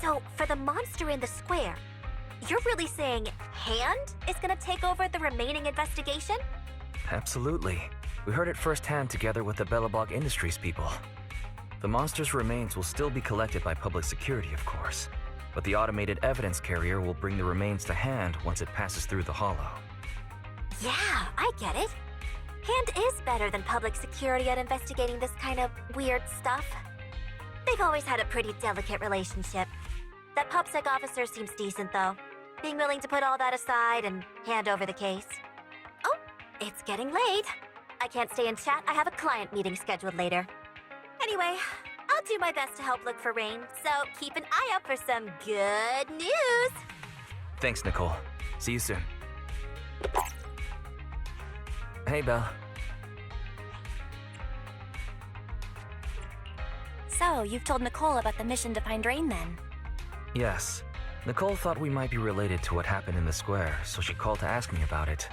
So, for the monster in the square, you're really saying Hand is gonna take over the remaining investigation? Absolutely. We heard it firsthand together with the Bellabog Industries people. The monster's remains will still be collected by public security, of course, but the automated evidence carrier will bring the remains to Hand once it passes through the hollow. Yeah, I get it. Hand is better than public security at investigating this kind of weird stuff. They've always had a pretty delicate relationship. That PubSec officer seems decent, though, being willing to put all that aside and hand over the case. Oh, it's getting late. I can't stay and chat. I have a client meeting scheduled later. Anyway, I'll do my best to help look for Rain, so keep an eye out for some good news. Thanks, Nicole. See you soon. Hey, Belle. So, you've told Nicole about the mission to find Rain then? Yes. Nicole thought we might be related to what happened in the square, so she called to ask me about it.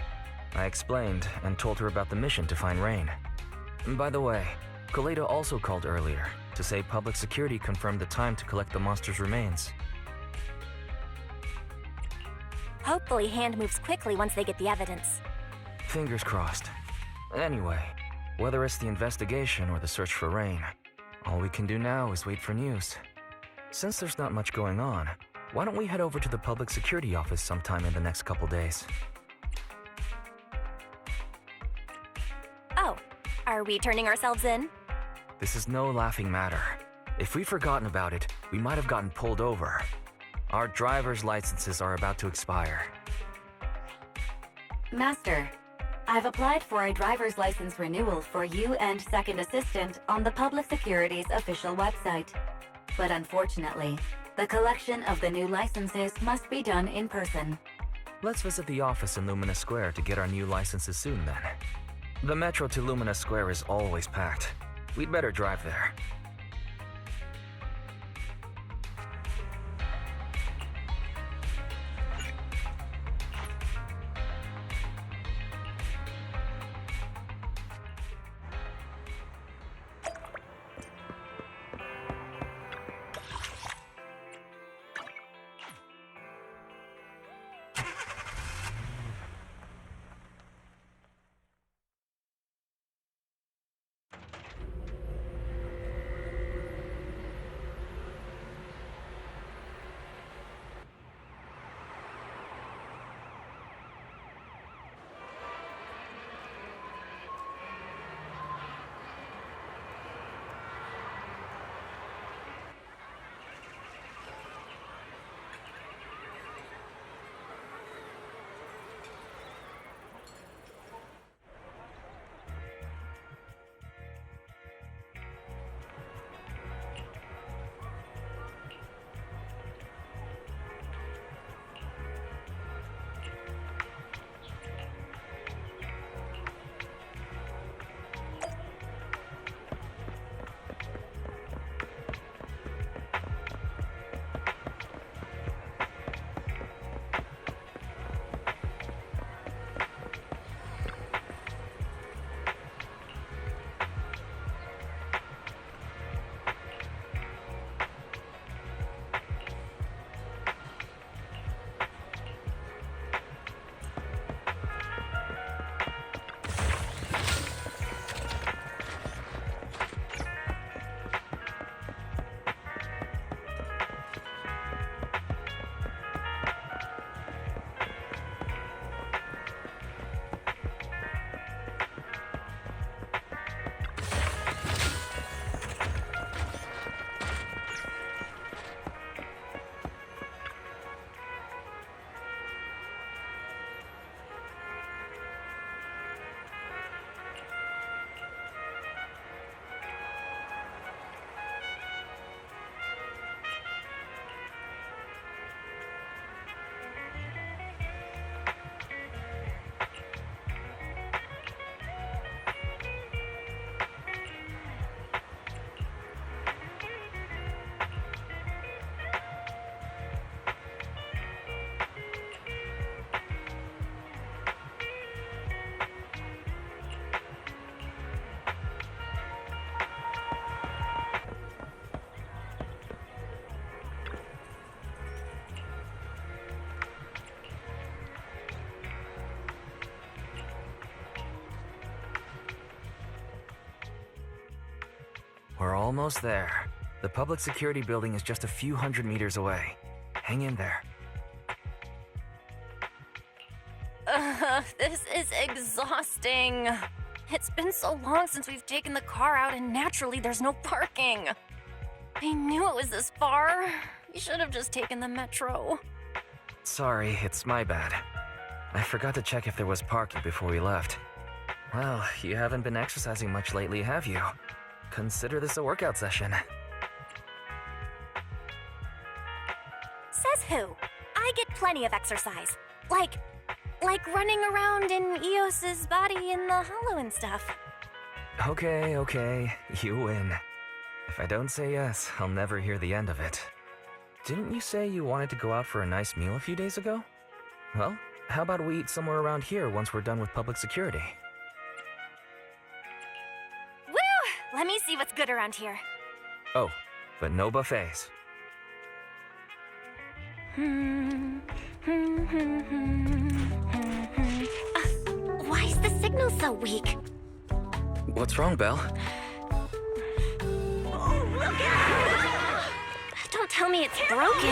I explained and told her about the mission to find Rain. And by the way, Kaleda also called earlier to say public security confirmed the time to collect the monster's remains. Hopefully Hand moves quickly once they get the evidence. Fingers crossed. Anyway, whether it's the investigation or the search for Rain, all we can do now is wait for news. Since there's not much going on, why don't we head over to the public security office sometime in the next couple days? Oh, are we turning ourselves in? This is no laughing matter. If we've forgotten about it, we might have gotten pulled over. Our driver's licenses are about to expire. Master, I've applied for a driver's license renewal for you and second assistant on the Public Security's official website. But unfortunately, the collection of the new licenses must be done in person. Let's visit the office in Lumina Square to get our new licenses soon then. The metro to Lumina Square is always packed. We'd better drive there. We're almost there. The public security building is just a few hundred meters away. Hang in there. This is exhausting. It's been so long since we've taken the car out, and naturally there's no parking. I knew it was this far. We should have just taken the metro. Sorry, it's my bad. I forgot to check if there was parking before we left. Well, you haven't been exercising much lately, have you? Consider this a workout session. Says who? I get plenty of exercise. Like running around in Eos's body in the hollow and stuff. Okay, you win. If I don't say yes, I'll never hear the end of it. Didn't you say you wanted to go out for a nice meal a few days ago? Well, how about we eat somewhere around here once we're done with public security? Woo! Let me see what's good around here. Oh, but no buffets. Why is the signal so weak? What's wrong, Belle? Don't tell me it's broken.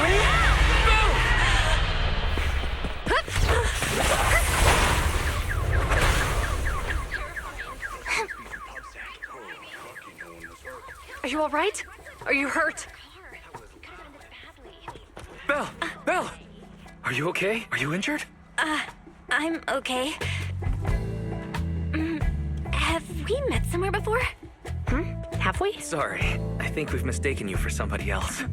Are you all right? Are you hurt? Belle! Are you okay? Are you injured? I'm okay. Have we met somewhere before? Have we? Sorry, I think we've mistaken you for somebody else.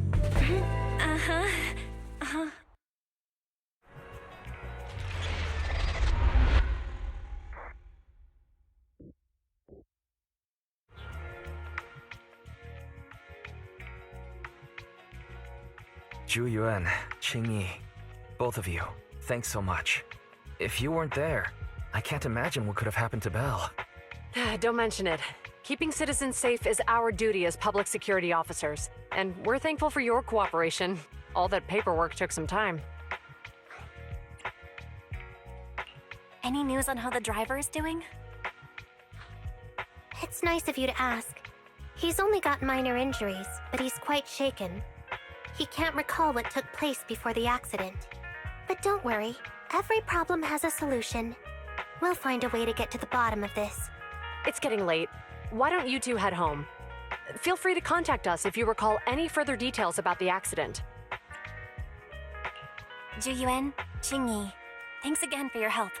Zhu Yuan, Qing Yi, both of you, thanks so much. If you weren't there, I can't imagine what could have happened to Belle. Don't mention it. Keeping citizens safe is our duty as public security officers, and we're thankful for your cooperation. All that paperwork took some time. Any news on how the driver is doing? It's nice of you to ask. He's only got minor injuries, but he's quite shaken. He can't recall what took place before the accident. But don't worry, every problem has a solution. We'll find a way to get to the bottom of this. It's getting late. Why don't you two head home? Feel free to contact us if you recall any further details about the accident. Zhu Yuan, Qing Yi, thanks again for your help.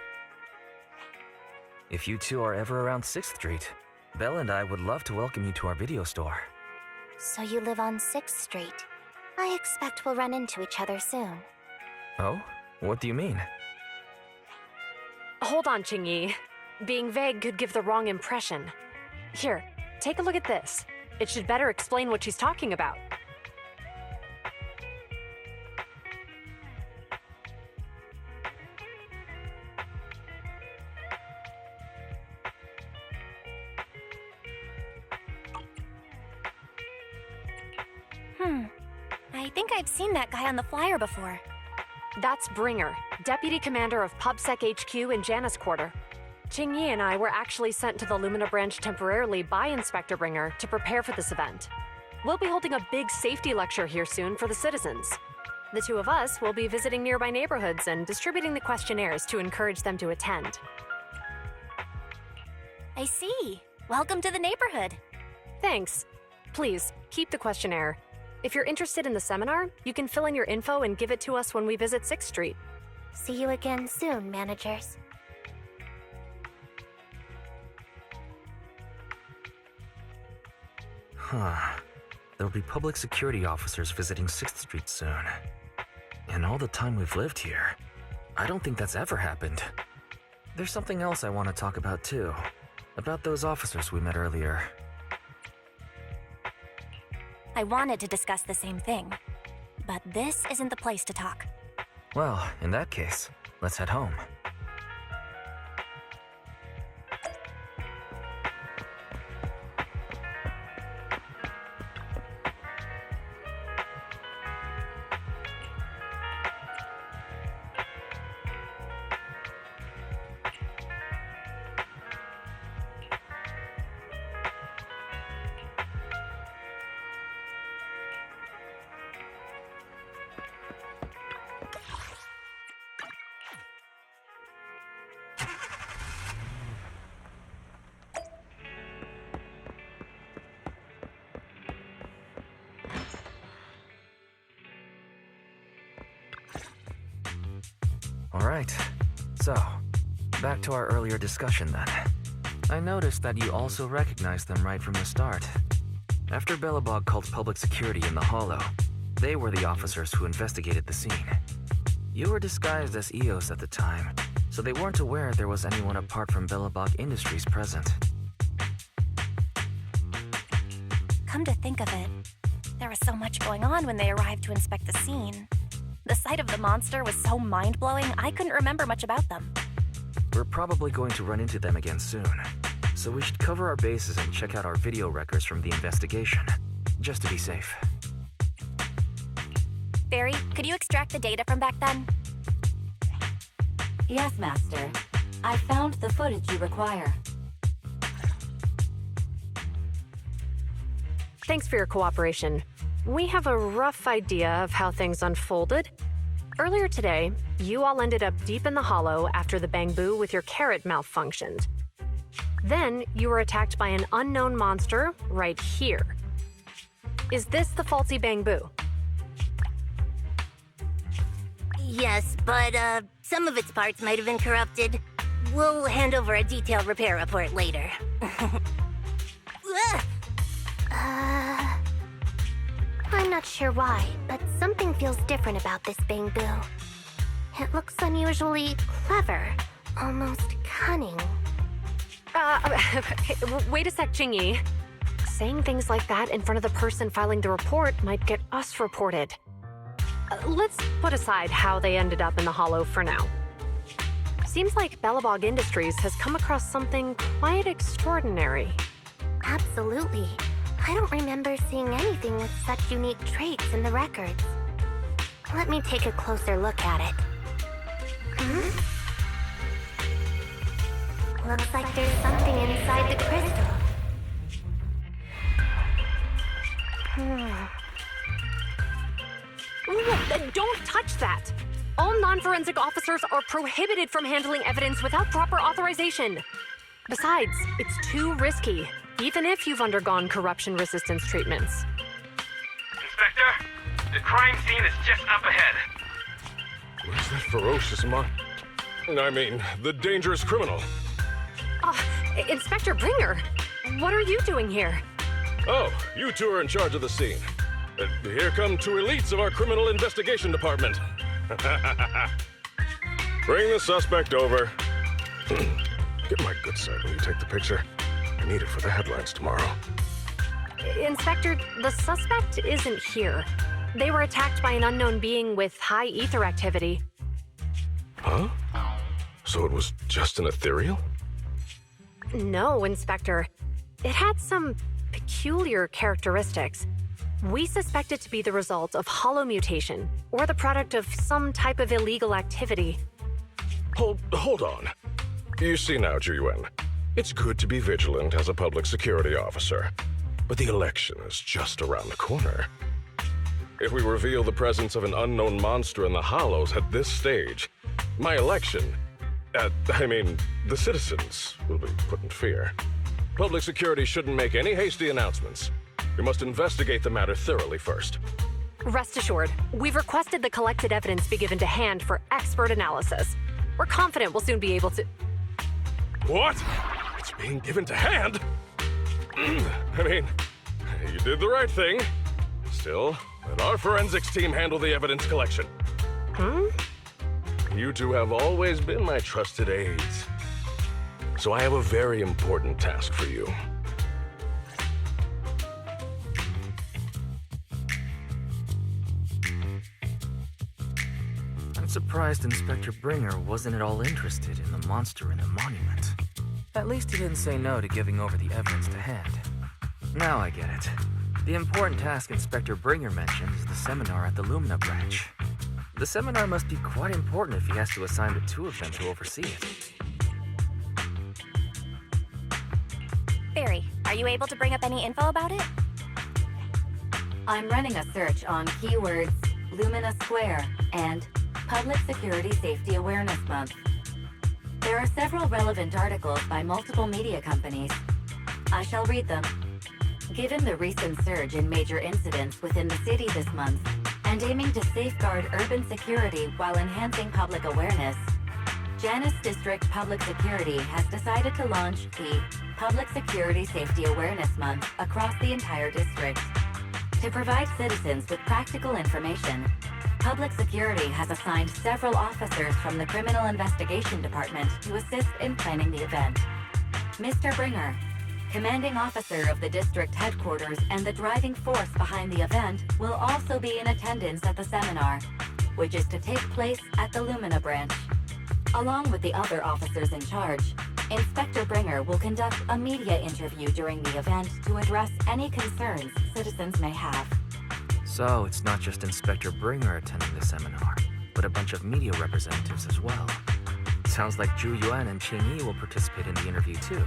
If you two are ever around 6th Street, Belle and I would love to welcome you to our video store. So you live on 6th Street. I expect we'll run into each other soon. Oh? What do you mean? Hold on, Qing Yi. Being vague could give the wrong impression. Here, take a look at this. It should better explain what she's talking about. I think I've seen that guy on the flyer before. That's Bringer, Deputy Commander of PubSec HQ in Janus Quarter. Qing Yi and I were actually sent to the Lumina branch temporarily by Inspector Bringer to prepare for this event. We'll be holding a big safety lecture here soon for the citizens. The two of us will be visiting nearby neighborhoods and distributing the questionnaires to encourage them to attend. I see. Welcome to the neighborhood. Thanks. Please, keep the questionnaire. If you're interested in the seminar, you can fill in your info and give it to us when we visit 6th Street. See you again soon, managers. There'll be public security officers visiting 6th Street soon. In all the time we've lived here, I don't think that's ever happened. There's something else I want to talk about too. About those officers we met earlier. I wanted to discuss the same thing, but this isn't the place to talk. Well, in that case, let's head home. Alright. So, back to our earlier discussion then. I noticed that you also recognized them right from the start. After Belobog called public security in the Hollow, they were the officers who investigated the scene. You were disguised as EOS at the time, so they weren't aware there was anyone apart from Belobog Industries present. Come to think of it, there was so much going on when they arrived to inspect the scene. The sight of the monster was so mind-blowing, I couldn't remember much about them. We're probably going to run into them again soon, so we should cover our bases and check out our video records from the investigation, just to be safe. Barry, could you extract the data from back then? Yes, Master. I found the footage you require. Thanks for your cooperation. We have a rough idea of how things unfolded. Earlier today, you all ended up deep in the Hollow after the Bangbu with your carrot malfunctioned. Then, you were attacked by an unknown monster right here. Is this the faulty Bangbu? Yes, but some of its parts might have been corrupted. We'll hand over a detailed repair report later. I'm not sure why, but something feels different about this Bangbu. It looks unusually clever, almost cunning. Wait a sec, Jingyi. Saying things like that in front of the person filing the report might get us reported. Let's put aside how they ended up in the Hollow for now. Seems like Belobog Industries has come across something quite extraordinary. Absolutely. I don't remember seeing anything with such unique traits in the records. Let me take a closer look at it. Looks like there's something inside the crystal. Don't touch that! All non-forensic officers are prohibited from handling evidence without proper authorization. Besides, it's too risky, even if you've undergone corruption resistance treatments. Inspector, the crime scene is just up ahead. Where's that ferocious the dangerous criminal? Inspector Bringer, what are you doing here? Oh, you two are in charge of the scene. Here come two elites of our criminal investigation department. Bring the suspect over. Get my good side when you take the picture. I need it for the headlines tomorrow. Inspector, the suspect isn't here. They were attacked by an unknown being with high ether activity. Huh? So it was just an ethereal? No, Inspector. It had some peculiar characteristics. We suspect it to be the result of hollow mutation, or the product of some type of illegal activity. Hold on. You see now, Juyuan, it's good to be vigilant as a public security officer, but the election is just around the corner. If we reveal the presence of an unknown monster in the Hollows at this stage, my election, the citizens will be put in fear. Public security shouldn't make any hasty announcements. We must investigate the matter thoroughly first. Rest assured, we've requested the collected evidence be given to hand for expert analysis. We're confident we'll soon be able to... What? It's being given to hand? You did the right thing. Still, let our forensics team handle the evidence collection. You two have always been my trusted aides. So I have a very important task for you. I'm surprised Inspector Bringer wasn't at all interested in the monster in the monument. At least he didn't say no to giving over the evidence to hand. Now I get it. The important task Inspector Bringer mentioned is the seminar at the Lumina branch. The seminar must be quite important if he has to assign the two of them to oversee it. Barry, are you able to bring up any info about it? I'm running a search on keywords Lumina Square and Public Security Safety Awareness Month. There are several relevant articles by multiple media companies. I shall read them. Given the recent surge in major incidents within the city this month, and aiming to safeguard urban security while enhancing public awareness, Janus District Public Security has decided to launch the Public Security Safety Awareness Month across the entire district. To provide citizens with practical information, Public Security has assigned several officers from the Criminal Investigation Department to assist in planning the event. Mr. Bringer, commanding officer of the district headquarters and the driving force behind the event, will also be in attendance at the seminar, which is to take place at the Lumina branch. Along with the other officers in charge, Inspector Bringer will conduct a media interview during the event to address any concerns citizens may have. So it's not just Inspector Bringer attending the seminar, but a bunch of media representatives as well. Sounds like Zhu Yuan and Qing Yi will participate in the interview too.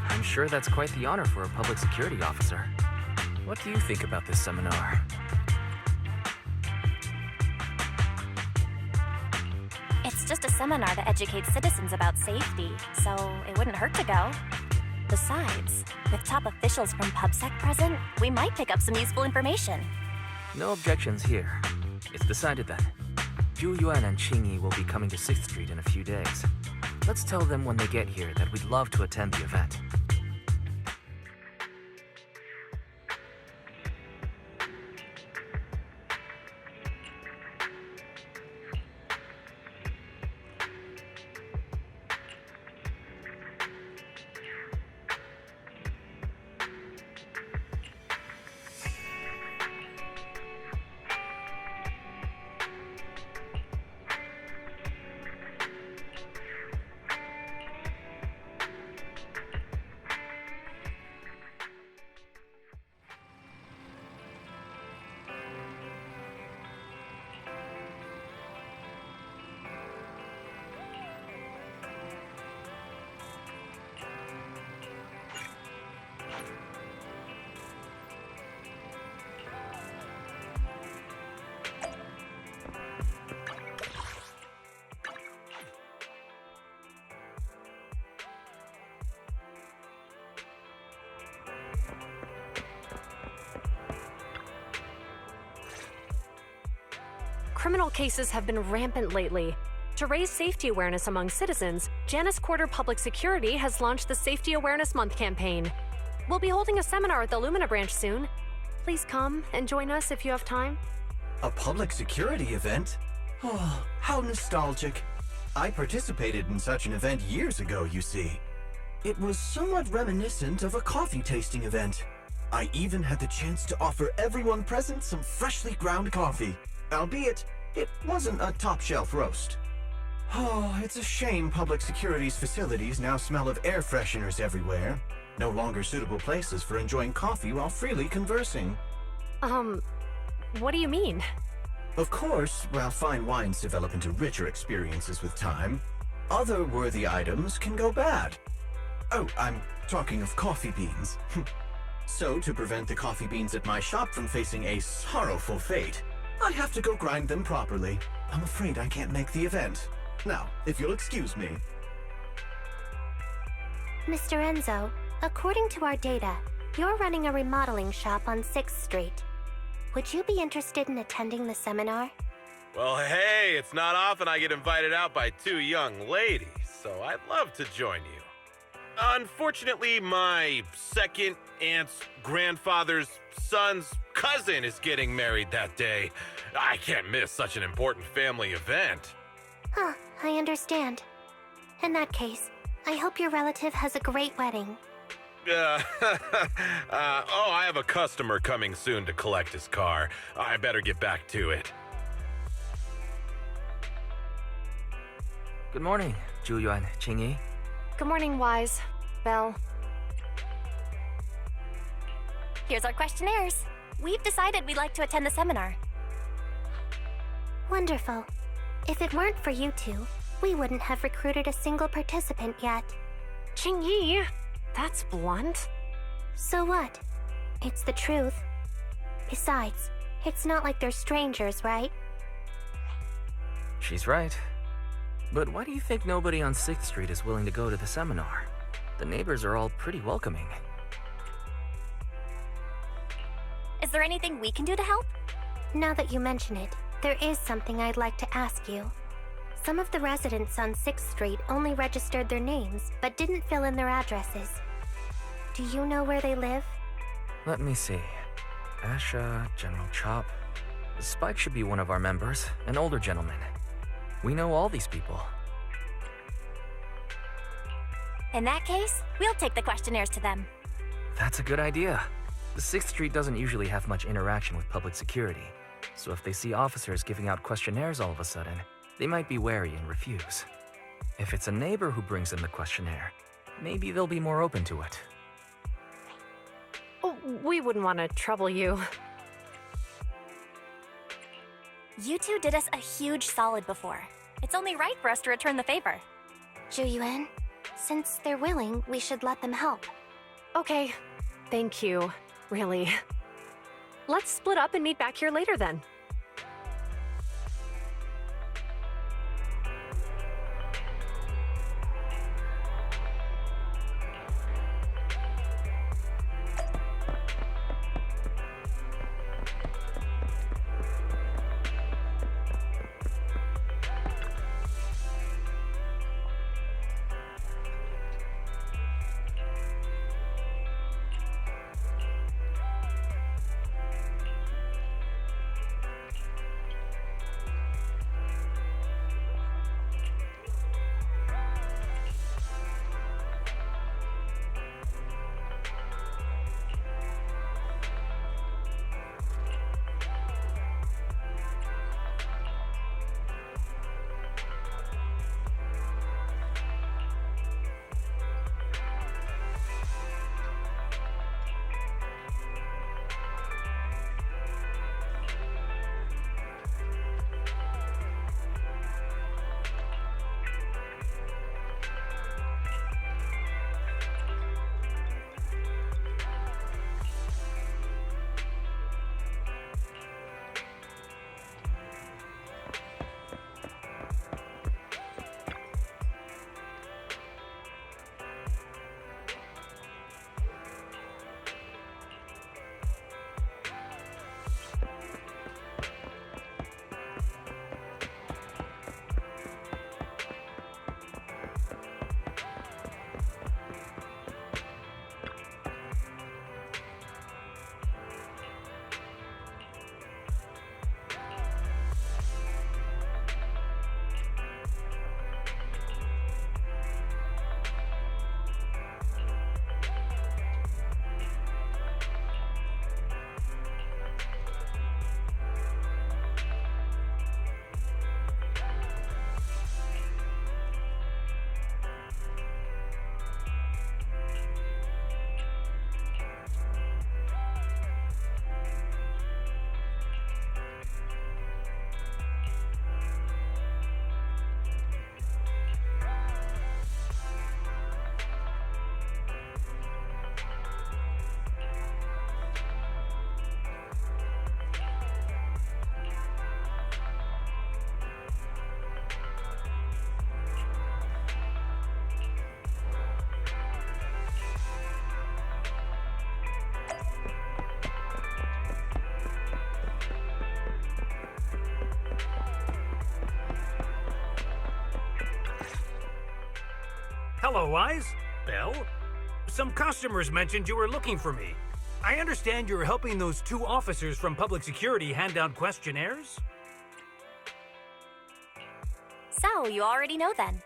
I'm sure that's quite the honor for a public security officer. What do you think about this seminar? It's just a seminar to educate citizens about safety, so it wouldn't hurt to go. Besides, with top officials from PubSec present, we might pick up some useful information. No objections here. It's decided then. Zhu Yuan and Qing Yi will be coming to 6th Street in a few days. Let's tell them when they get here that we'd love to attend the event. Criminal cases have been rampant lately. To raise safety awareness among citizens, Janus Quarter Public Security has launched the Safety Awareness Month campaign. We'll be holding a seminar at the Lumina branch soon. Please come and join us if you have time. A public security event? Oh, how nostalgic. I participated in such an event years ago, you see. It was somewhat reminiscent of a coffee tasting event. I even had the chance to offer everyone present some freshly ground coffee. Albeit, it wasn't a top-shelf roast. Oh, it's a shame public security's facilities now smell of air fresheners everywhere. No longer suitable places for enjoying coffee while freely conversing. What do you mean? Of course, while fine wines develop into richer experiences with time, other worthy items can go bad. Oh, I'm talking of coffee beans. So, to prevent the coffee beans at my shop from facing a sorrowful fate, I have to go grind them properly. I'm afraid I can't make the event. Now, if you'll excuse me. Mr. Enzo, according to our data, you're running a remodeling shop on 6th Street. Would you be interested in attending the seminar? Well, hey, it's not often I get invited out by two young ladies, so I'd love to join you. Unfortunately, my second aunt's grandfather's son's cousin is getting married that day. I can't miss such an important family event. Huh, I understand. In that case, I hope your relative has a great wedding. I have a customer coming soon to collect his car. I better get back to it. Good morning, Zhu Yuan, Qing Yi. Good morning, Wise. Belle. Here's our questionnaires. We've decided we'd like to attend the seminar. Wonderful. If it weren't for you two, we wouldn't have recruited a single participant yet. Qing Yi, that's blunt. So what? It's the truth. Besides, it's not like they're strangers, right? She's right. But why do you think nobody on 6th Street is willing to go to the seminar? The neighbors are all pretty welcoming. Is there anything we can do to help? Now that you mention it, there is something I'd like to ask you. Some of the residents on 6th Street only registered their names, but didn't fill in their addresses. Do you know where they live? Let me see. Asha, General Chop. Spike should be one of our members, an older gentleman. We know all these people. In that case, we'll take the questionnaires to them. That's a good idea. The 6th Street doesn't usually have much interaction with public security, so if they see officers giving out questionnaires all of a sudden, they might be wary and refuse. If it's a neighbor who brings in the questionnaire, maybe they'll be more open to it. Oh, we wouldn't want to trouble you. You two did us a huge solid before. It's only right for us to return the favor. Zhu Yuan, since they're willing, we should let them help. Okay, thank you. Really. Let's split up and meet back here later then. Hello, Eyes. Belle? Some customers mentioned you were looking for me. I understand you're helping those two officers from public security hand out questionnaires? So, you already know then.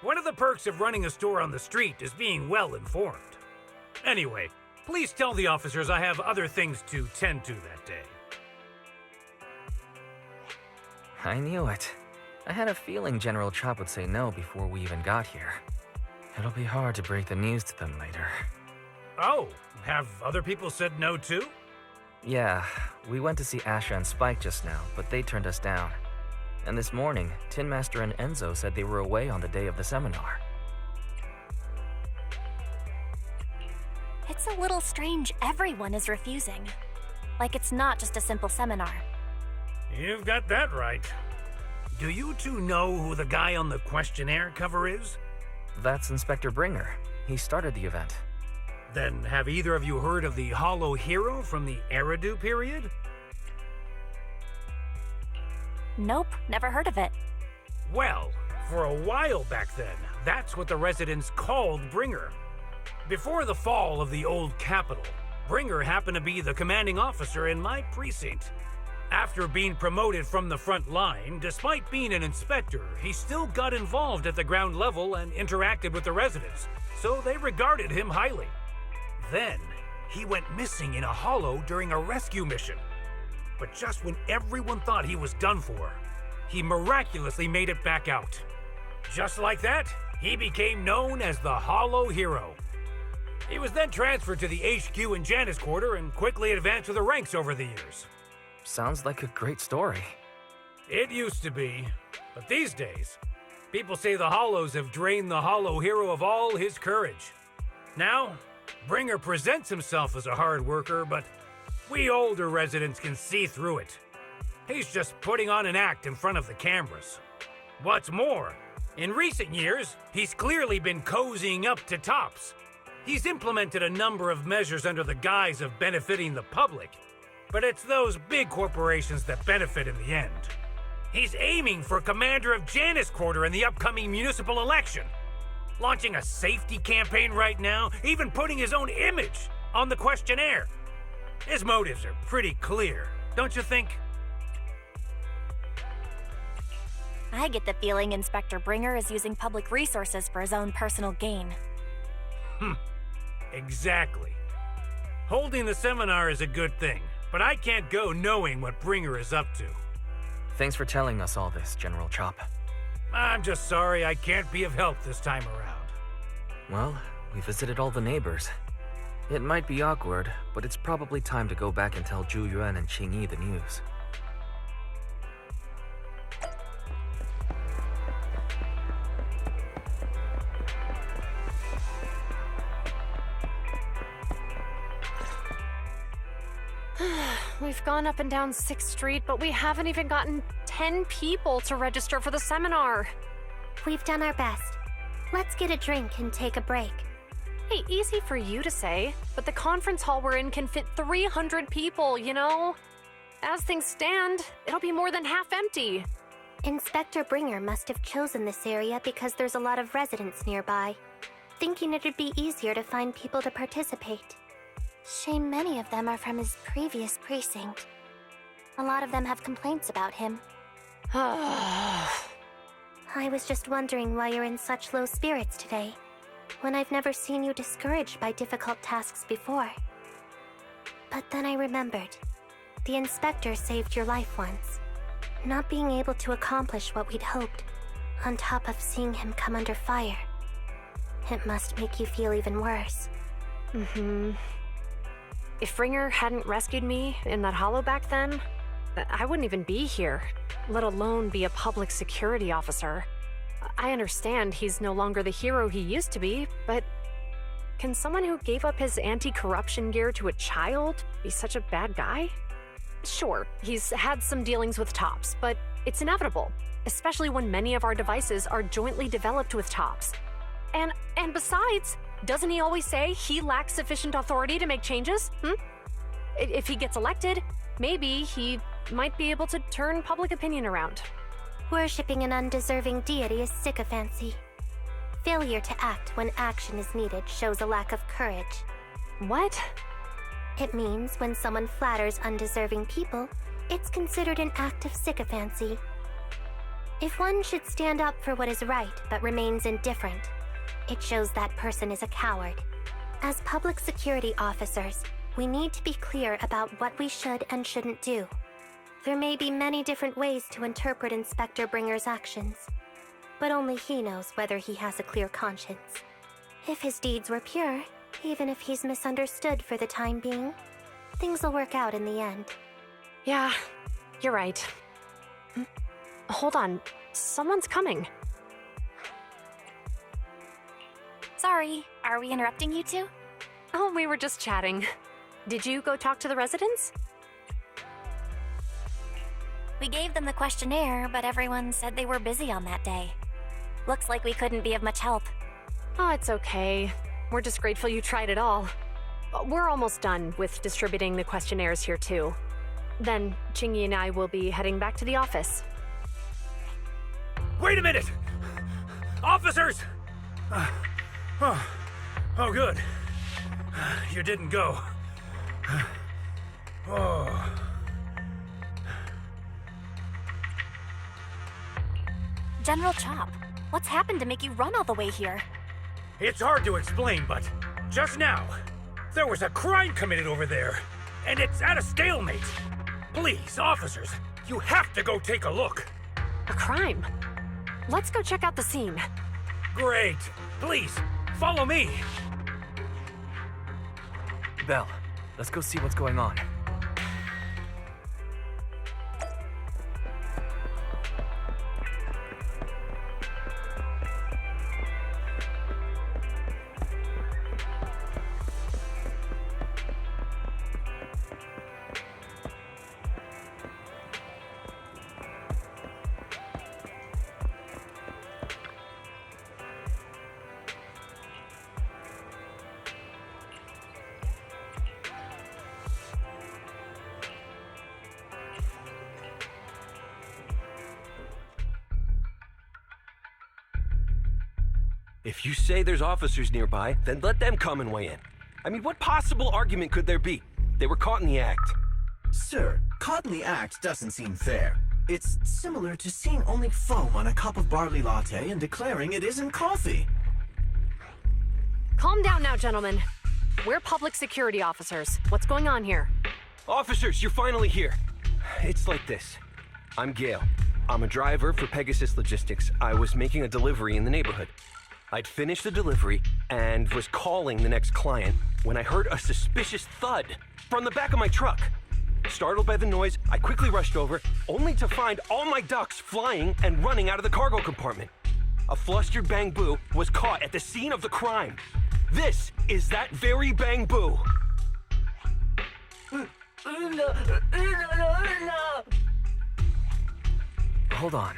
One of the perks of running a store on the street is being well informed. Anyway, please tell the officers I have other things to tend to that day. I knew it. I had a feeling General Chop would say no before we even got here. It'll be hard to break the news to them later. Oh, have other people said no too? Yeah, we went to see Asha and Spike just now, but they turned us down. And this morning, Tin Master and Enzo said they were away on the day of the seminar. It's a little strange everyone is refusing. Like it's not just a simple seminar. You've got that right. Do you two know who the guy on the questionnaire cover is? That's Inspector Bringer. He started the event. Then have either of you heard of the Hollow Hero from the Eridu period? Nope, never heard of it. Well, for a while back then, that's what the residents called Bringer. Before the fall of the old capital, Bringer happened to be the commanding officer in my precinct. After being promoted from the front line, despite being an inspector, he still got involved at the ground level and interacted with the residents, so they regarded him highly. Then, he went missing in a hollow during a rescue mission. But just when everyone thought he was done for, he miraculously made it back out. Just like that, he became known as the Hollow Hero. He was then transferred to the HQ in Janus Quarter and quickly advanced through the ranks over the years. Sounds like a great story. It used to be, but these days, people say the Hollows have drained the Hollow Hero of all his courage. Now, Bringer presents himself as a hard worker, but we older residents can see through it. He's just putting on an act in front of the cameras. What's more, in recent years, he's clearly been cozying up to Tops. He's implemented a number of measures under the guise of benefiting the public, but it's those big corporations that benefit in the end. He's aiming for commander of Janus Quarter in the upcoming municipal election, launching a safety campaign right now, even putting his own image on the questionnaire. His motives are pretty clear, don't you think? I get the feeling Inspector Bringer is using public resources for his own personal gain. Exactly. Holding the seminar is a good thing, but I can't go knowing what Bringer is up to. Thanks for telling us all this, General Chop. I'm just sorry I can't be of help this time around. Well, we visited all the neighbors. It might be awkward, but it's probably time to go back and tell Zhu Yuan and Qing Yi the news. We've gone up and down 6th Street, but we haven't even gotten 10 people to register for the seminar. We've done our best. Let's get a drink and take a break. Hey, easy for you to say, but the conference hall we're in can fit 300 people, you know? As things stand, it'll be more than half empty. Inspector Bringer must have chosen this area because there's a lot of residents nearby, thinking it'd be easier to find people to participate. Shame many of them are from his previous precinct. A lot of them have complaints about him. I was just wondering why you're in such low spirits today, when I've never seen you discouraged by difficult tasks before. But then I remembered. The inspector saved your life once. Not being able to accomplish what we'd hoped, on top of seeing him come under fire. It must make you feel even worse. If Bringer hadn't rescued me in that hollow back then, I wouldn't even be here, let alone be a public security officer. I understand he's no longer the hero he used to be, but can someone who gave up his anti-corruption gear to a child be such a bad guy? Sure, he's had some dealings with Tops, but it's inevitable, especially when many of our devices are jointly developed with Tops. And besides, doesn't he always say he lacks sufficient authority to make changes? If he gets elected, maybe he might be able to turn public opinion around. Worshipping an undeserving deity is sycophancy. Failure to act when action is needed shows a lack of courage. What? It means when someone flatters undeserving people, it's considered an act of sycophancy. If one should stand up for what is right but remains indifferent, it shows that person is a coward. As public security officers, we need to be clear about what we should and shouldn't do. There may be many different ways to interpret Inspector Bringer's actions, but only he knows whether he has a clear conscience. If his deeds were pure, even if he's misunderstood for the time being, things will work out in the end. Yeah, you're right. Hold on, someone's coming. Sorry, are we interrupting you two? Oh, we were just chatting. Did you go talk to the residents? We gave them the questionnaire, but everyone said they were busy on that day. Looks like we couldn't be of much help. Oh, it's okay. We're just grateful you tried it all. We're almost done with distributing the questionnaires here too. Then, Qingyi and I will be heading back to the office. Wait a minute! Officers! Oh, good. You didn't go. Oh. General Chop, what's happened to make you run all the way here? It's hard to explain, but just now, there was a crime committed over there, and it's at a stalemate. Please, officers, you have to go take a look. A crime? Let's go check out the scene. Great. Please, follow me. Belle, let's go see what's going on. If you say there's officers nearby, then let them come and weigh in. I mean, what possible argument could there be? They were caught in the act. Sir, caught in the act doesn't seem fair. It's similar to seeing only foam on a cup of barley latte and declaring it isn't coffee. Calm down now, gentlemen. We're public security officers. What's going on here? Officers, you're finally here. It's like this. I'm Gale. I'm a driver for Pegasus Logistics. I was making a delivery in the neighborhood. I'd finished the delivery and was calling the next client when I heard a suspicious thud from the back of my truck. Startled by the noise, I quickly rushed over, only to find all my ducks flying and running out of the cargo compartment. A flustered Bang Boo was caught at the scene of the crime. This is that very Bang Boo. Hold on.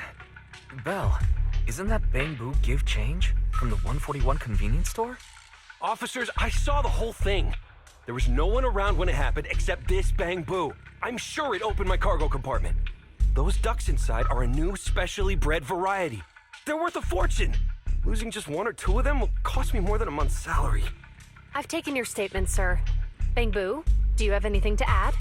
Belle, isn't that Bang Boo give change from the 141 convenience store? Officers, I saw the whole thing. There was no one around when it happened except this Bang Boo. I'm sure it opened my cargo compartment. Those ducks inside are a new specially bred variety. They're worth a fortune. Losing just one or two of them will cost me more than a month's salary. I've taken your statement, sir. Bang Boo, do you have anything to add?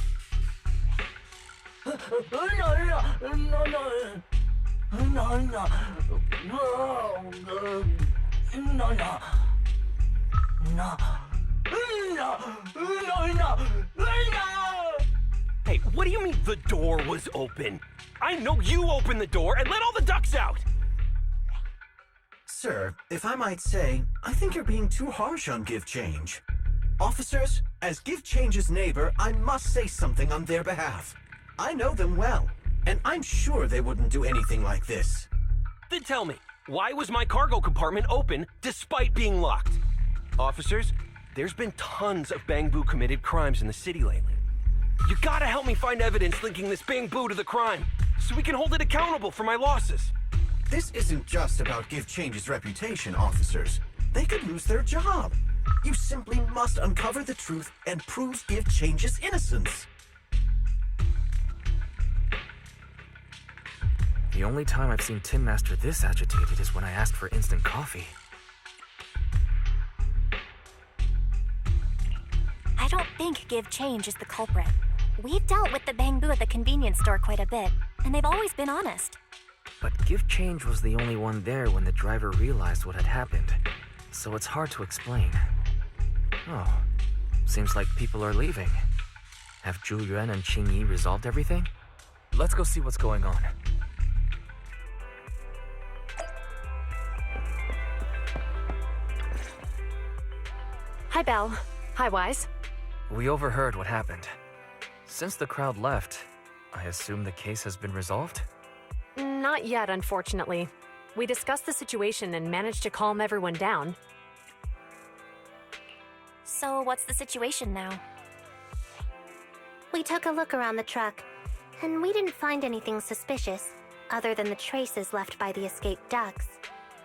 Hey, what do you mean the door was open? I know you opened the door and let all the ducks out! Sir, if I might say, I think you're being too harsh on Give Change. Officers, as Give Change's neighbor, I must say something on their behalf. I know them well, and I'm sure they wouldn't do anything like this. Then tell me, why was my cargo compartment open despite being locked? Officers, there's been tons of Bang Boo committed crimes in the city lately. You gotta help me find evidence linking this Bang Boo to the crime, so we can hold it accountable for my losses. This isn't just about Give Change's reputation, officers. They could lose their job. You simply must uncover the truth and prove Give Change's innocence. The only time I've seen Tin Master this agitated is when I asked for instant coffee. I don't think Give Change is the culprit. We've dealt with the Bang Boo at the convenience store quite a bit, and they've always been honest. But Give Change was the only one there when the driver realized what had happened, so it's hard to explain. Oh, seems like people are leaving. Have Zhu Yuan and Qing Yi resolved everything? Let's go see what's going on. Hi, Belle. Hi, Wise. We overheard what happened. Since the crowd left, I assume the case has been resolved? Not yet, unfortunately. We discussed the situation and managed to calm everyone down. So what's the situation now? We took a look around the truck, and we didn't find anything suspicious, other than the traces left by the escaped ducks.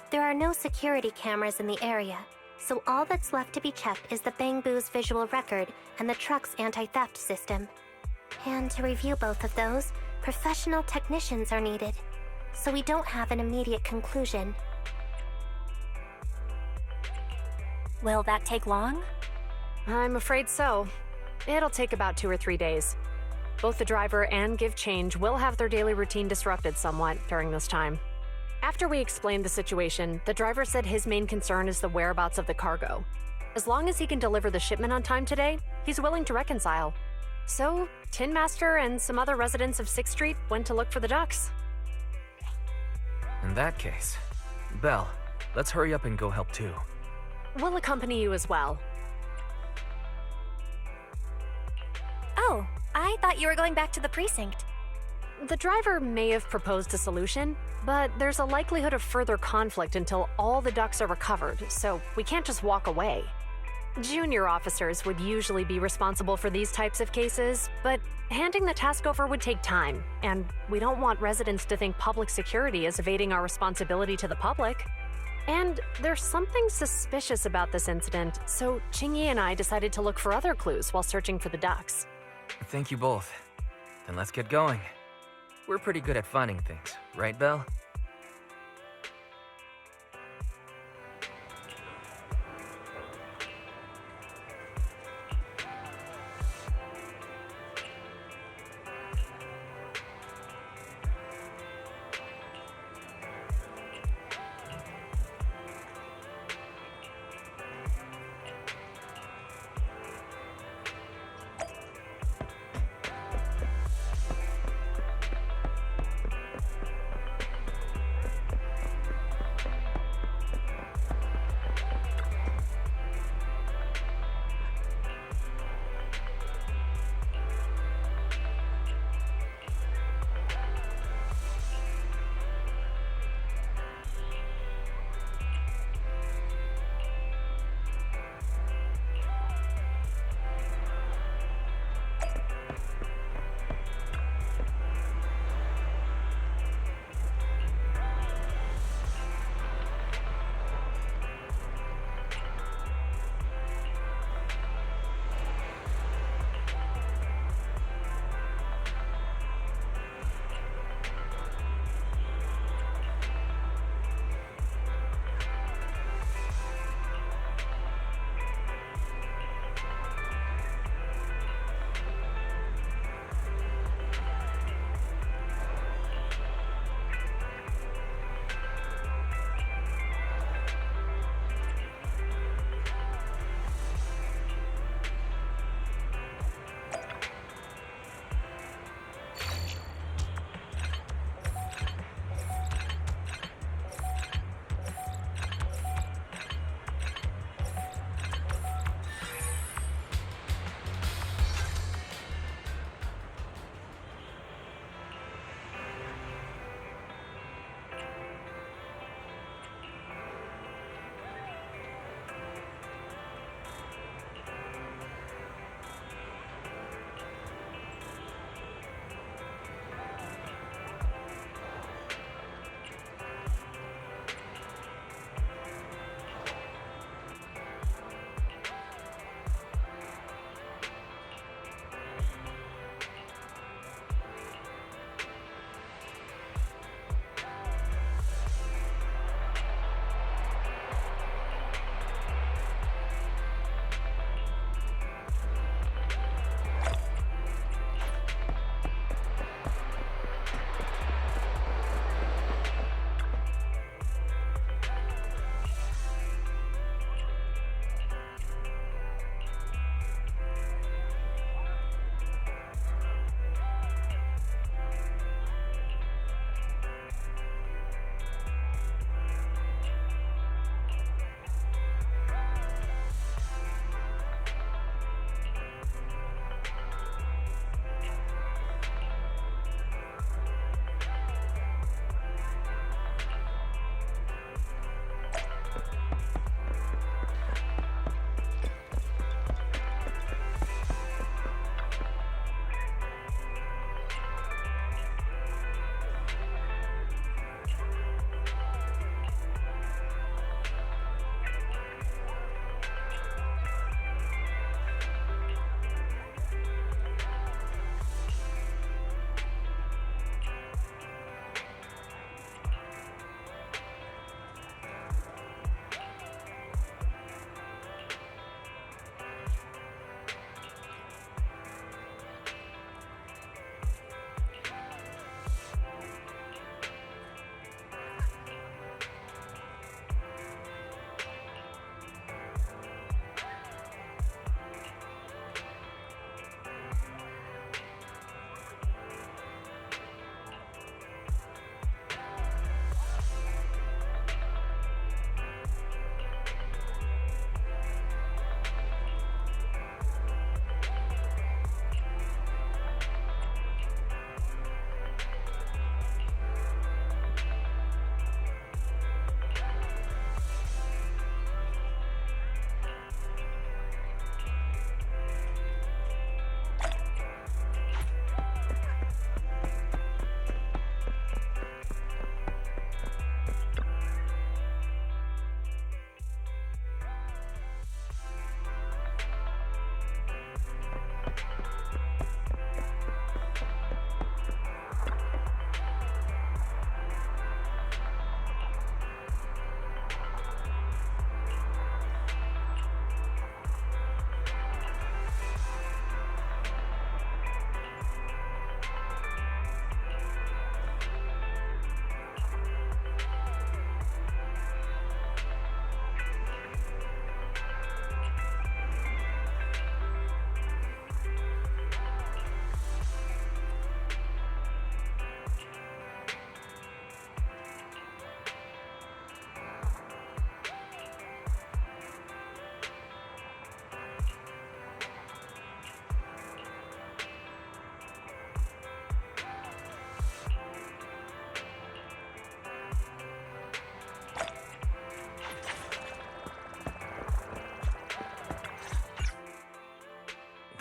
There are no security cameras in the area, so all that's left to be checked is the Bang Boo's visual record and the truck's anti-theft system. And to review both of those, professional technicians are needed. so we don't have an immediate conclusion. Will that take long? I'm afraid so. It'll take about 2 or 3 days. Both the driver and Give Change will have their daily routine disrupted somewhat during this time. After we explained the situation, the driver said his main concern is the whereabouts of the cargo. As long as he can deliver the shipment on time today, he's willing to reconcile. So, Tin Master and some other residents of 6th Street went to look for the ducks. In that case, Belle, let's hurry up and go help too. We'll accompany you as well. Oh, I thought you were going back to the precinct. The driver may have proposed a solution, but there's a likelihood of further conflict until all the ducks are recovered, so we can't just walk away. Junior officers would usually be responsible for these types of cases, but handing the task over would take time, and we don't want residents to think public security is evading our responsibility to the public. And there's something suspicious about this incident, so Qingyi and I decided to look for other clues while searching for the ducks. Thank you both. Then let's get going. We're pretty good at finding things, right, Belle?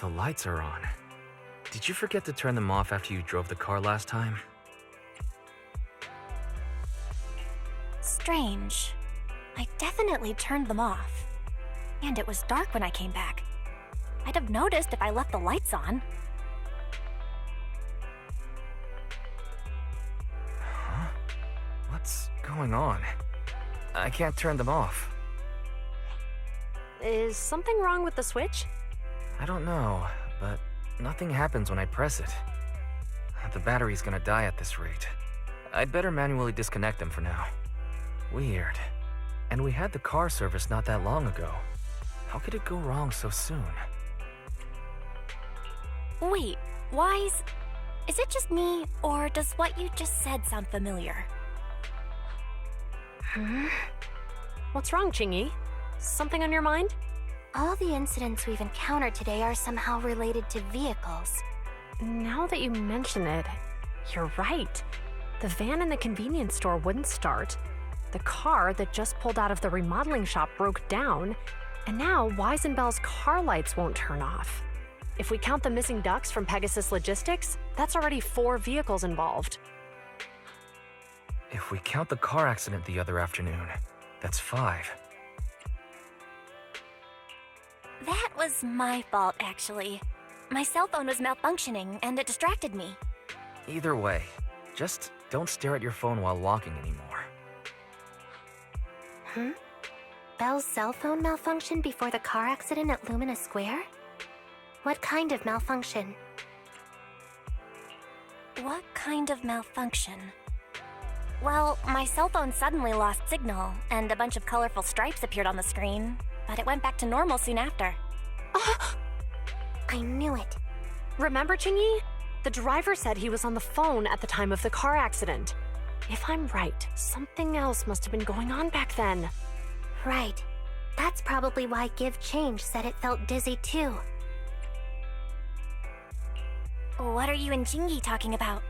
The lights are on. Did you forget to turn them off after you drove the car last time? Strange. I definitely turned them off. And it was dark when I came back. I'd have noticed if I left the lights on. Huh? What's going on? I can't turn them off. Is something wrong with the switch? I don't know, but nothing happens when I press it. The battery's gonna die at this rate. I'd better manually disconnect them for now. Weird. And we had the car serviced not that long ago. How could it go wrong so soon? Wait, Wise? Is it just me, or does what you just said sound familiar? What's wrong, Qingyi? Something on your mind? All the incidents we've encountered today are somehow related to vehicles. Now that you mention it, you're right. The van in the convenience store wouldn't start. The car that just pulled out of the remodeling shop broke down. And now Wise and Bell's car lights won't turn off. If we count the missing ducks from Pegasus Logistics, that's already 4 vehicles involved. If we count the car accident the other afternoon, that's 5. That was my fault, actually. My cell phone was malfunctioning, and it distracted me. Either way, just don't stare at your phone while walking anymore. Bell's cell phone malfunctioned before the car accident at Lumina Square? What kind of malfunction? What kind of malfunction? Well, my cell phone suddenly lost signal, and a bunch of colorful stripes appeared on the screen, but it went back to normal soon after. I knew it. Remember, Qingyi? The driver said he was on the phone at the time of the car accident. If I'm right, something else must have been going on back then. Right. That's probably why Give Change said it felt dizzy too. What are you and Qingyi talking about?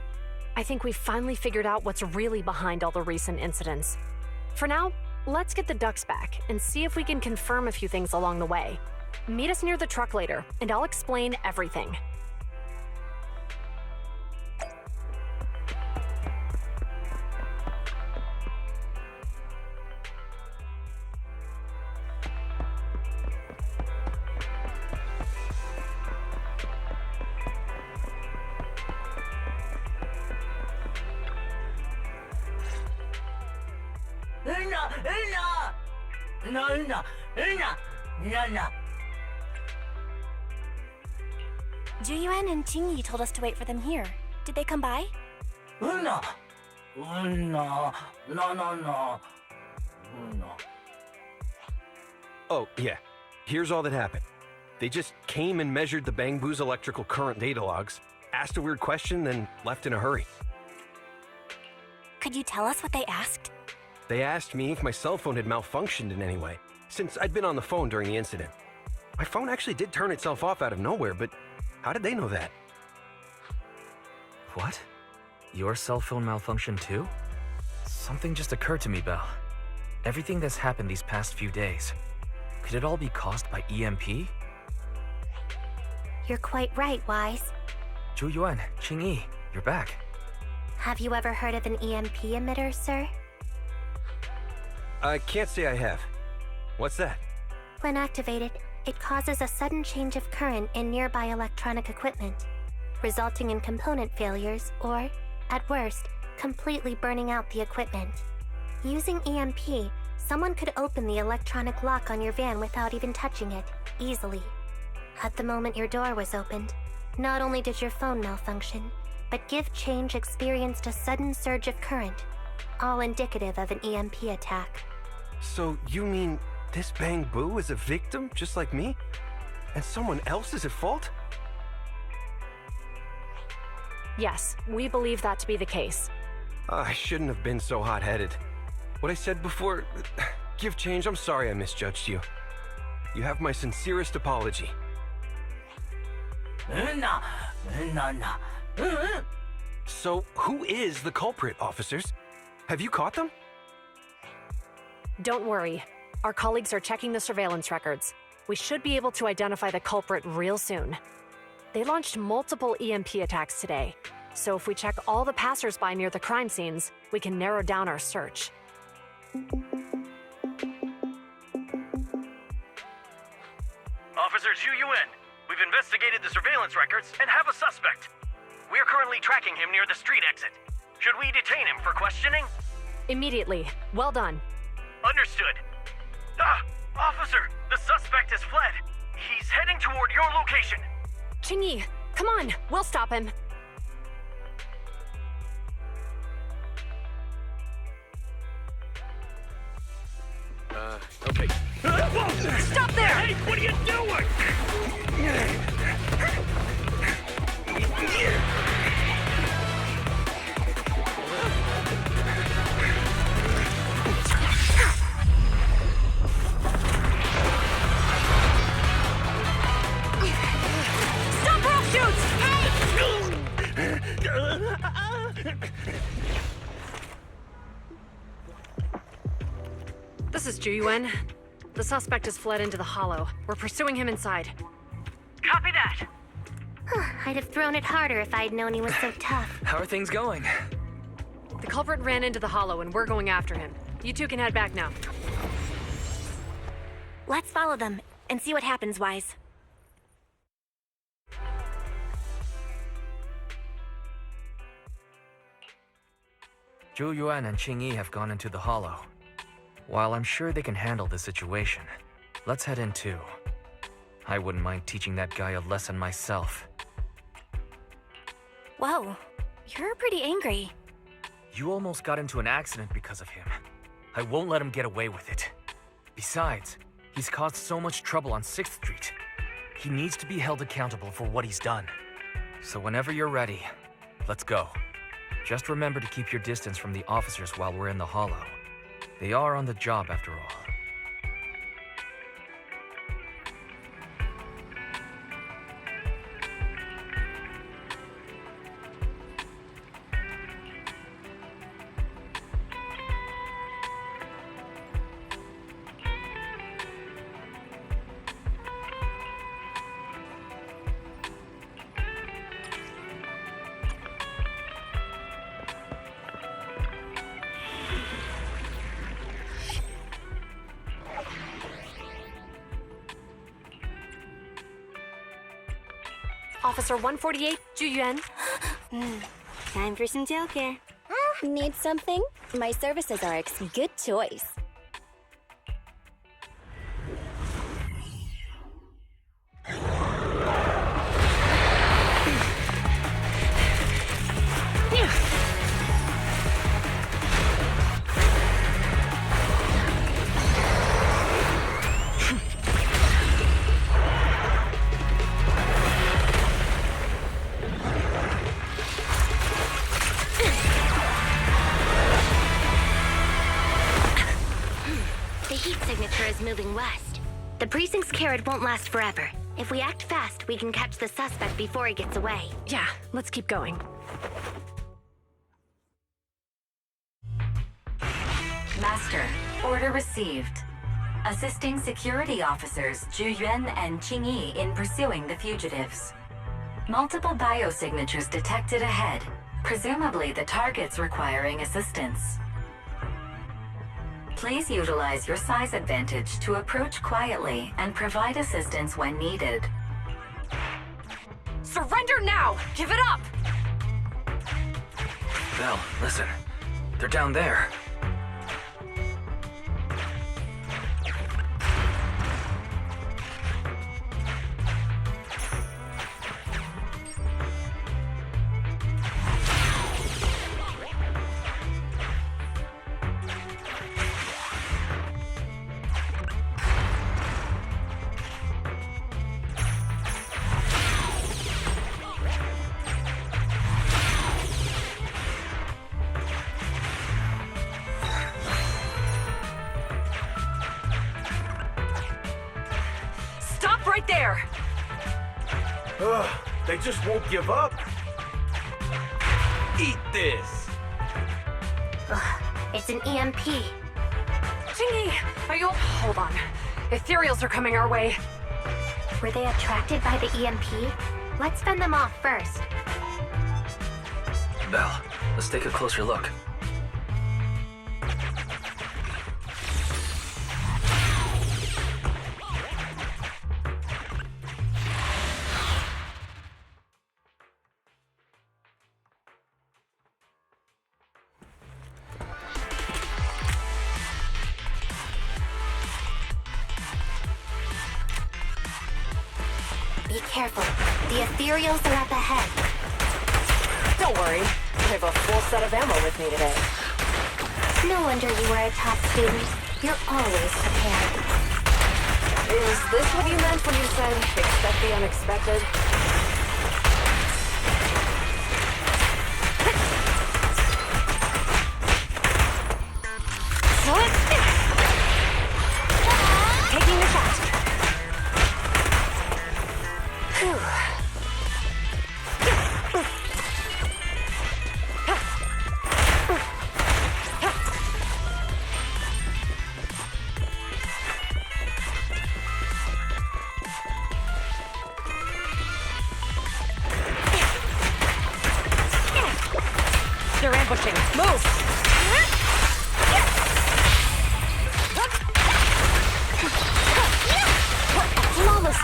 I think we finally figured out what's really behind all the recent incidents. For now, let's get the ducks back and see if we can confirm a few things along the way. Meet us near the truck later, and I'll explain everything. Juyuan and Qingyi told us to wait for them here. Did they come by? Oh, yeah. Here's all that happened. They just came and measured the Bangbu's electrical current data logs, asked a weird question, then left in a hurry. Could you tell us what they asked? They asked me if my cell phone had malfunctioned in any way, since I'd been on the phone during the incident. My phone actually did turn itself off out of nowhere, but how did they know that? What? Your cell phone malfunctioned too? Something just occurred to me, Belle. Everything that's happened these past few days, could it all be caused by EMP? You're quite right, Wise. Zhu Qingyi, you're back. Have you ever heard of an EMP emitter, sir? I can't say I have. What's that? When activated, it causes a sudden change of current in nearby electronic equipment, resulting in component failures or, at worst, completely burning out the equipment. Using EMP, someone could open the electronic lock on your van without even touching it, easily. At the moment your door was opened, not only did your phone malfunction, but Give Change experienced a sudden surge of current, all indicative of an EMP attack. So you mean this Bangbu is a victim just like me? And someone else is at fault? Yes, we believe that to be the case. I shouldn't have been so hot-headed. What I said before... Give Change, I'm sorry I misjudged you. You have my sincerest apology. So, who is the culprit, officers? Have you caught them? Don't worry. Our colleagues are checking the surveillance records. We should be able to identify the culprit real soon. They launched multiple EMP attacks today. So if we check all the passersby near the crime scenes, we can narrow down our search. Officer Zhu Yuan, we've investigated the surveillance records and have a suspect. We are currently tracking him near the street exit. Should we detain him for questioning? Immediately. Well done. Understood. Officer, the suspect has fled. He's heading toward your location. Qingyi, come on, we'll stop him. Okay. Stop there! Hey, what are you doing? Stop or I'll shoot! This is Zhu Yuan. The suspect has fled into the hollow. We're pursuing him inside. Copy that. I'd have thrown it harder if I'd known he was so tough. How are things going? The culprit ran into the hollow and we're going after him. You two can head back now. Let's follow them and see what happens, Wise. Zhu Yuan and Qingyi have gone into the hollow. While I'm sure they can handle the situation, let's head in too. I wouldn't mind teaching that guy a lesson myself. Whoa, you're pretty angry. You almost got into an accident because of him. I won't let him get away with it. Besides, he's caused so much trouble on 6th Street. He needs to be held accountable for what he's done. So whenever you're ready, let's go. Just remember to keep your distance from the officers while we're in the hollow. They are on the job after all. Officer 148, Zhu Yuan. Time for some jail care. Need something? My services are a good choice. Moving west. The precinct's carrot won't last forever. If we act fast, we can catch the suspect before he gets away. Yeah, let's keep going. Master, order received. Assisting security officers Zhu Yuan and Qingyi in pursuing the fugitives. Multiple biosignatures detected ahead, presumably the targets requiring assistance. Please utilize your size advantage to approach quietly and provide assistance when needed. Surrender now! Give it up! Belle, listen. They're down there. Right there! They just won't give up. Eat this! It's an EMP. Qingyi, are you... Hold on. Ethereals are coming our way. Were they attracted by the EMP? Let's fend them off first. Belle, let's take a closer look. Be careful. The ethereals are up ahead. Don't worry. I have a full set of ammo with me today. No wonder you were a top student. You're always prepared. Is this what you meant when you said expect the unexpected? Taking the shot. Phew. They're ambushing. Move! Flawless.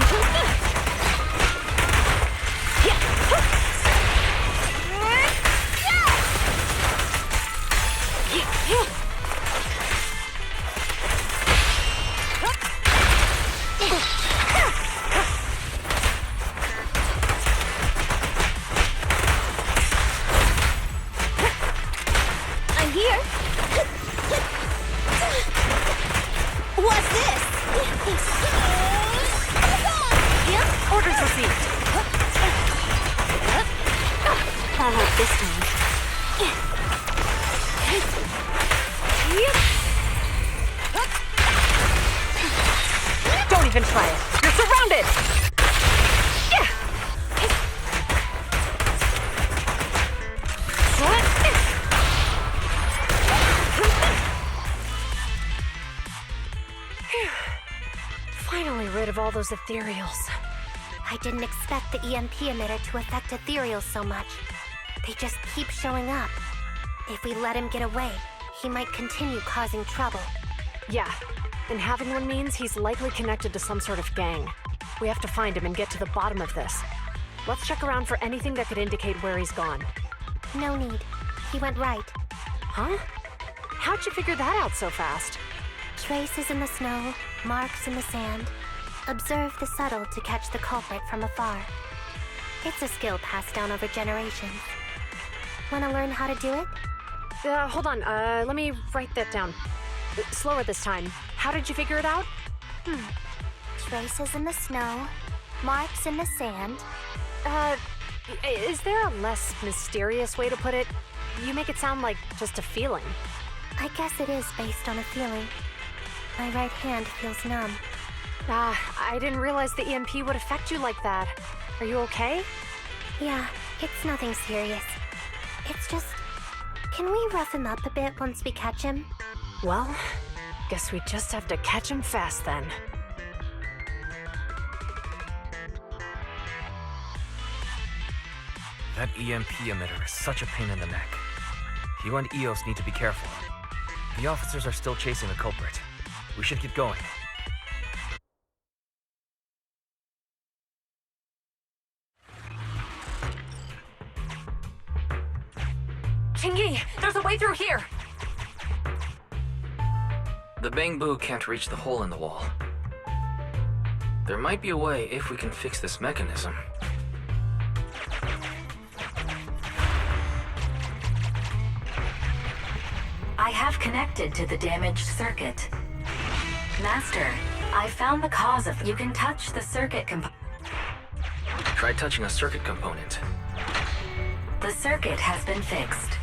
I'm here. What's this? Yep. Orders received. I'll hope this time. Don't even try it. You're surrounded! Finally rid of all those ethereals. I didn't expect the EMP emitter to affect ethereals so much. They just keep showing up. If we let him get away, he might continue causing trouble. Yeah, and having one means he's likely connected to some sort of gang. We have to find him and get to the bottom of this. Let's check around for anything that could indicate where he's gone. No need. He went right. Huh? How'd you figure that out so fast? Traces in the snow, marks in the sand. Observe the subtle to catch the culprit from afar. It's a skill passed down over generations. Want to learn how to do it? Hold on, let me write that down. Slower this time. How did you figure it out? Traces in the snow, marks in the sand. Is there a less mysterious way to put it? You make it sound like just a feeling. I guess it is based on a feeling. My right hand feels numb. I didn't realize the EMP would affect you like that. Are you okay? Yeah, it's nothing serious. It's just... Can we rough him up a bit once we catch him? Well, guess we just have to catch him fast then. That EMP emitter is such a pain in the neck. You and EOS need to be careful. The officers are still chasing the culprit. We should get going. Chingy, there's a way through here! The bamboo can't reach the hole in the wall. There might be a way if we can fix this mechanism. I have connected to the damaged circuit. Master, I found the cause of... You can touch the circuit Try touching a circuit component. The circuit has been fixed.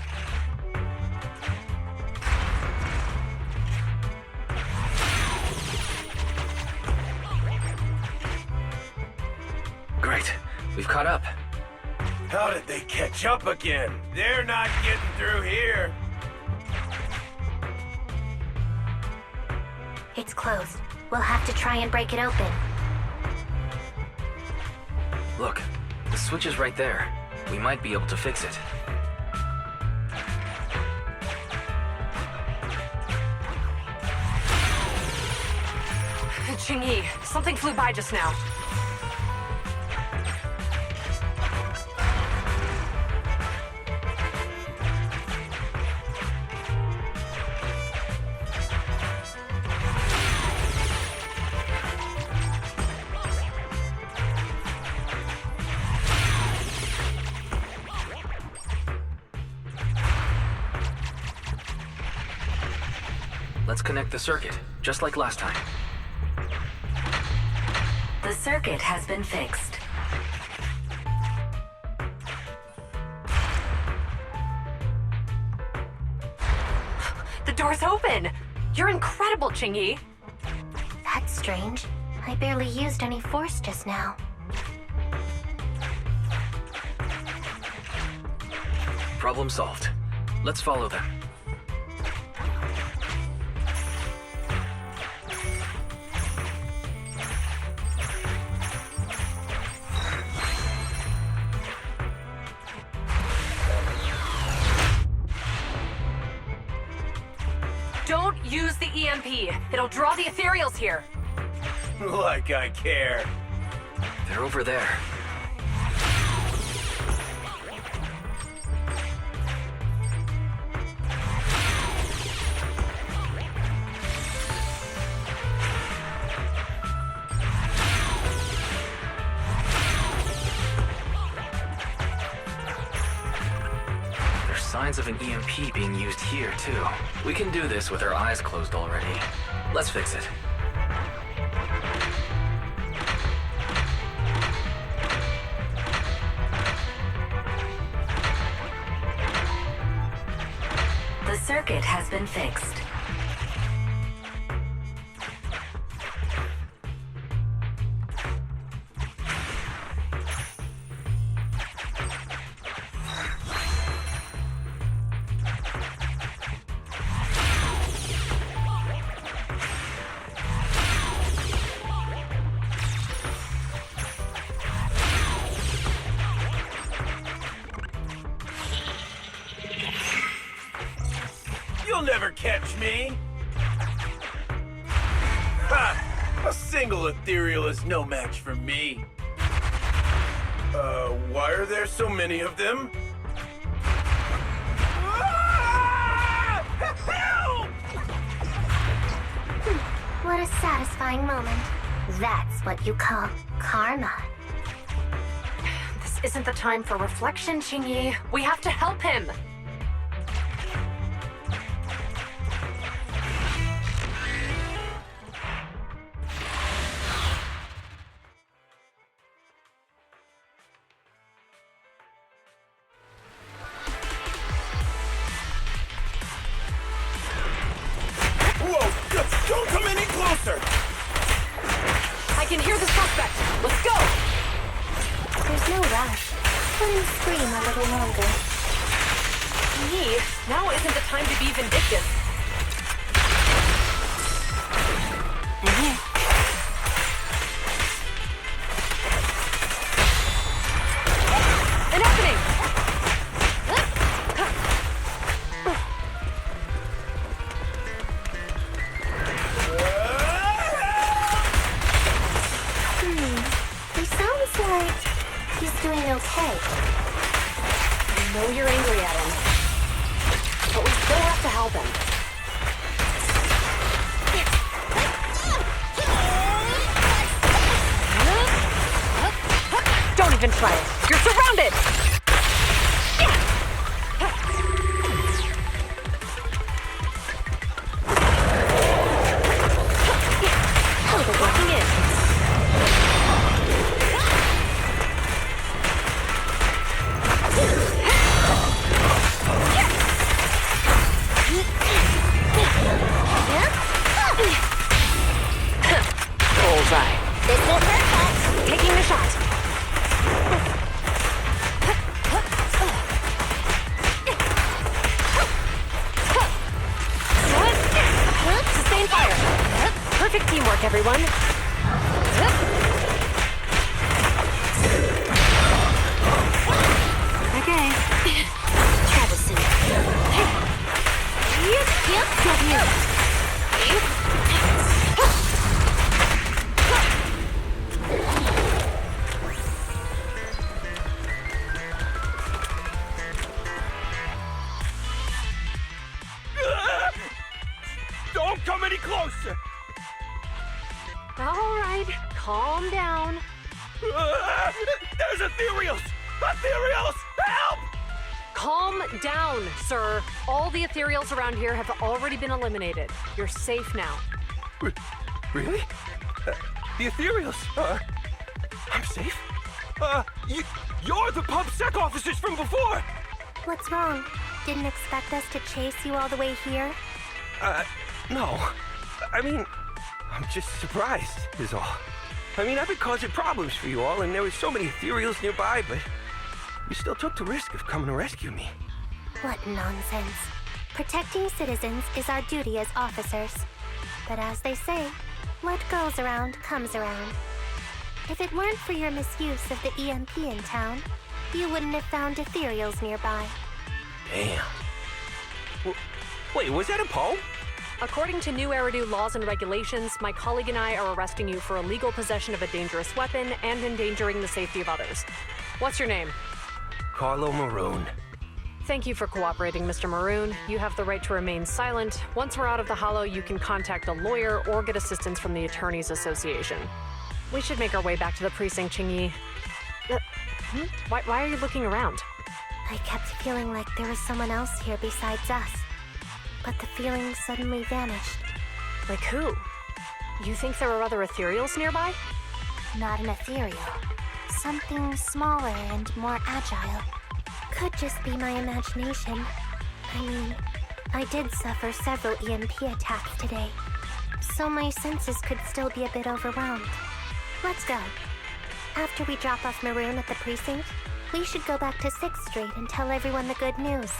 Great. We've caught up. How did they catch up again? They're not getting through here. It's closed. We'll have to try and break it open. Look, The switch is right there. We might be able to fix it. Qingyi, something flew by just now. Let's connect the circuit, just like last time. The circuit has been fixed. The door's open! You're incredible, Qingyi! That's strange. I barely used any force just now. Problem solved. Let's follow them. Don't use the EMP. It'll draw the ethereals here. Like I care. They're over there. There's signs of an EMP being used here, too. We can do this with our eyes closed already. Let's fix it. The circuit has been fixed. You'll never catch me! Ha! A single ethereal is no match for me. Why are there so many of them? Ah! Help! What a satisfying moment. That's what you call karma. This isn't the time for reflection, Qingyi. We have to help him. Whoa! Don't come any closer! I can hear the suspect. Let's go! There's no rush. Let him scream a little longer. Qingyi, now isn't the time to be vindictive. An opening! He sounds like he's doing okay. I know you're angry at him, but we still have to help him. Don't even try it. You're surrounded! Oh, they're walking in. Bullseye. This is perfect. Taking the shot. closer! All right, calm down. There's ethereals! Ethereals! Help! Calm down, sir. All the ethereals around here have already been eliminated. You're safe now. Really? The ethereals? I'm safe? You're the PubSec officers from before! What's wrong? Didn't expect us to chase you all the way here? No. I mean, I'm just surprised, is all. I mean, I've been causing problems for you all, and there were so many ethereals nearby, but you still took the risk of coming to rescue me. What nonsense. Protecting citizens is our duty as officers. But as they say, what goes around comes around. If it weren't for your misuse of the EMP in town, you wouldn't have found ethereals nearby. Damn. Wait, was that a poem? According to new Eridu laws and regulations, my colleague and I are arresting you for illegal possession of a dangerous weapon and endangering the safety of others. What's your name? Carlo Maroon. Thank you for cooperating, Mr. Maroon. You have the right to remain silent. Once we're out of the Hollow, you can contact a lawyer or get assistance from the Attorneys Association. We should make our way back to the precinct, Qingyi. Why are you looking around? I kept feeling like there was someone else here besides us. But the feeling suddenly vanished. Like who? You think there are other ethereals nearby? Not an ethereal. Something smaller and more agile. Could just be my imagination. I mean, I did suffer several EMP attacks today. So my senses could still be a bit overwhelmed. Let's go. After we drop off Maroon at the precinct, we should go back to 6th Street and tell everyone the good news.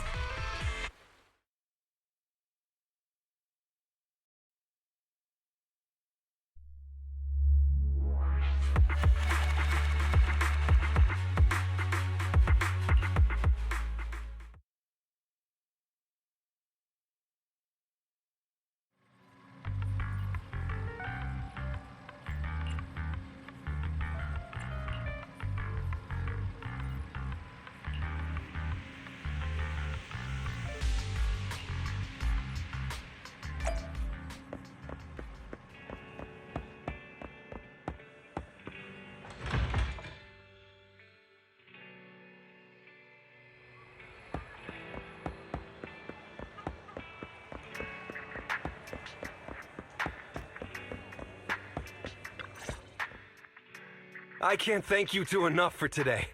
I can't thank you two enough for today.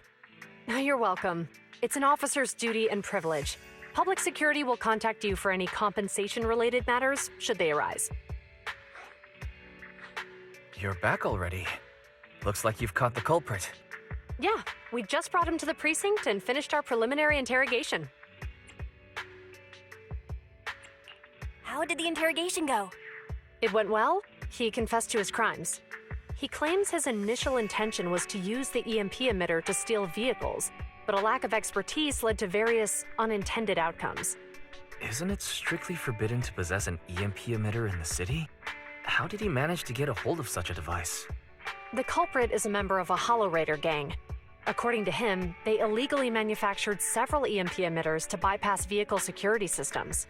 You're welcome. It's an officer's duty and privilege. Public security will contact you for any compensation-related matters, should they arise. You're back already. Looks like you've caught the culprit. Yeah, we just brought him to the precinct and finished our preliminary interrogation. How did the interrogation go? It went well. He confessed to his crimes. He claims his initial intention was to use the EMP emitter to steal vehicles, but a lack of expertise led to various unintended outcomes. Isn't it strictly forbidden to possess an EMP emitter in the city? How did he manage to get a hold of such a device? The culprit is a member of a Hollow Raider gang. According to him, they illegally manufactured several EMP emitters to bypass vehicle security systems.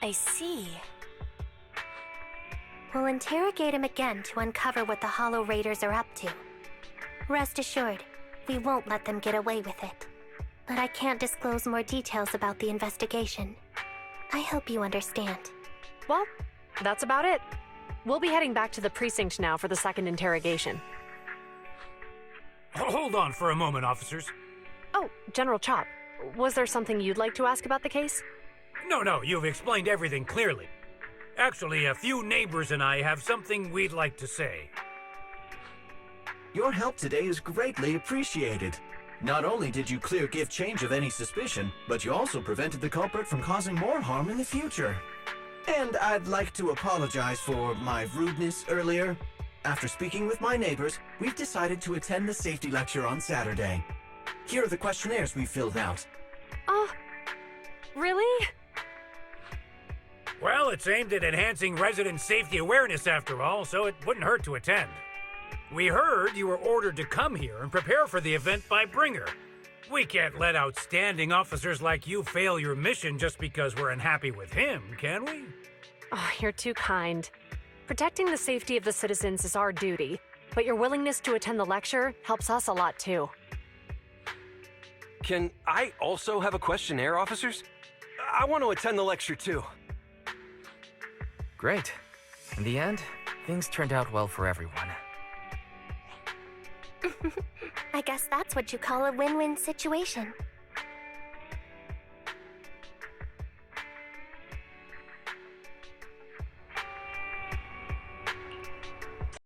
I see. We'll interrogate him again to uncover what the Hollow Raiders are up to. Rest assured, we won't let them get away with it. But I can't disclose more details about the investigation. I hope you understand. Well, that's about it. We'll be heading back to the precinct now for the second interrogation. Hold on for a moment, officers. Oh, General Chop, was there something you'd like to ask about the case? No, you've explained everything clearly. Actually, a few neighbors and I have something we'd like to say. Your help today is greatly appreciated. Not only did you clear Gift Change of any suspicion, but you also prevented the culprit from causing more harm in the future. And I'd like to apologize for my rudeness earlier. After speaking with my neighbors, we've decided to attend the safety lecture on Saturday. Here are the questionnaires we filled out. Really? Well, it's aimed at enhancing resident safety awareness after all, so it wouldn't hurt to attend. We heard you were ordered to come here and prepare for the event by Bringer. We can't let outstanding officers like you fail your mission just because we're unhappy with him, can we? Oh, you're too kind. Protecting the safety of the citizens is our duty, but your willingness to attend the lecture helps us a lot too. Can I also have a questionnaire, officers? I want to attend the lecture too. Great. In the end, things turned out well for everyone. I guess that's what you call a win-win situation.